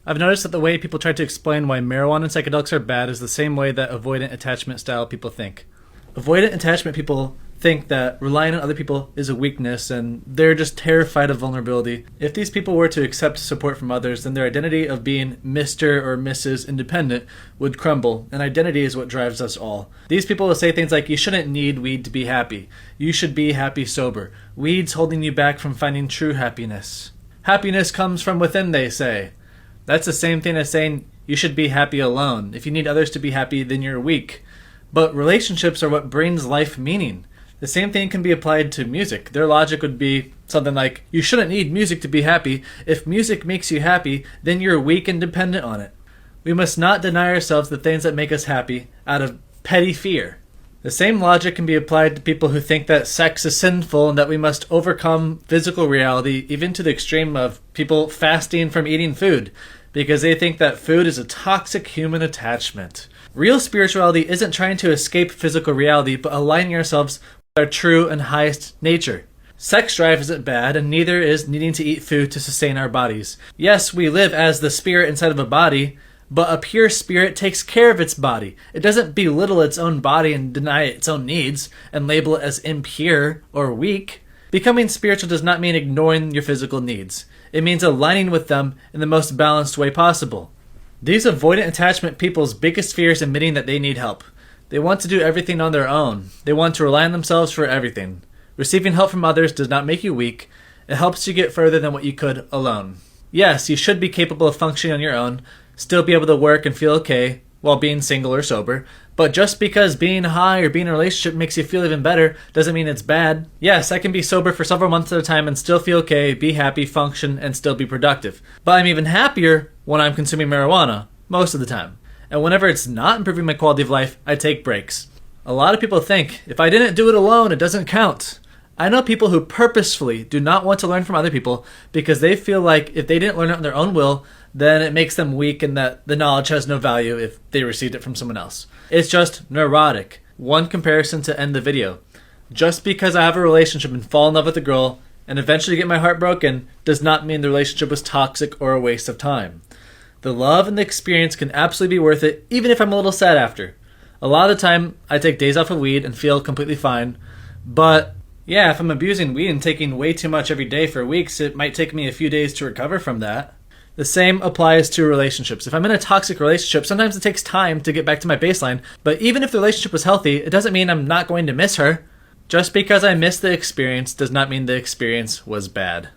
I've noticed that the way people try to explain why marijuana and psychedelics are bad is the same way that avoidant attachment style people think. Avoidant attachment people think that relying on other people is a weakness and they're just terrified of vulnerability. If these people were to accept support from others, then their identity of being Mr. or Mrs. Independent would crumble, and identity is what drives us all. These people will say things like, you shouldn't need weed to be happy. You should be happy sober. Weed's holding you back from finding true happiness. Happiness comes from within, they say. That's the same thing as saying you should be happy alone. If you need others to be happy, then you're weak. But relationships are what brings life meaning. The same thing can be applied to music. Their logic would be something like, you shouldn't need music to be happy. If music makes you happy, then you're weak and dependent on it. We must not deny ourselves the things that make us happy out of petty fear. The same logic can be applied to people who think that sex is sinful and that we must overcome physical reality, even to the extreme of people fasting from eating food, because they think that food is a toxic human attachment. Real spirituality isn't trying to escape physical reality, but aligning ourselves our true and highest nature. Sex drive isn't bad, and neither is needing to eat food to sustain our bodies. Yes, we live as the spirit inside of a body, but a pure spirit takes care of its body. It doesn't belittle its own body and deny its own needs and label it as impure or weak. Becoming spiritual does not mean ignoring your physical needs. It means aligning with them in the most balanced way possible. These avoidant attachment people's biggest fear is admitting that they need help. They want to do everything on their own. They want to rely on themselves for everything. Receiving help from others does not make you weak. It helps you get further than what you could alone. Yes, you should be capable of functioning on your own, still be able to work and feel okay while being single or sober. But just because being high or being in a relationship makes you feel even better doesn't mean it's bad. Yes, I can be sober for several months at a time and still feel okay, be happy, function, and still be productive. But I'm even happier when I'm consuming marijuana, most of the time. And whenever it's not improving my quality of life, I take breaks. A lot of people think, if I didn't do it alone, it doesn't count. I know people who purposefully do not want to learn from other people because they feel like if they didn't learn it on their own will, then it makes them weak and that the knowledge has no value if they received it from someone else. It's just neurotic. One comparison to end the video. Just because I have a relationship and fall in love with a girl and eventually get my heart broken does not mean the relationship was toxic or a waste of time. The love and the experience can absolutely be worth it, even if I'm a little sad after. A lot of the time, I take days off of weed and feel completely fine. But yeah, if I'm abusing weed and taking way too much every day for weeks, it might take me a few days to recover from that. The same applies to relationships. If I'm in a toxic relationship, sometimes it takes time to get back to my baseline. But even if the relationship was healthy, it doesn't mean I'm not going to miss her. Just because I missed the experience does not mean the experience was bad.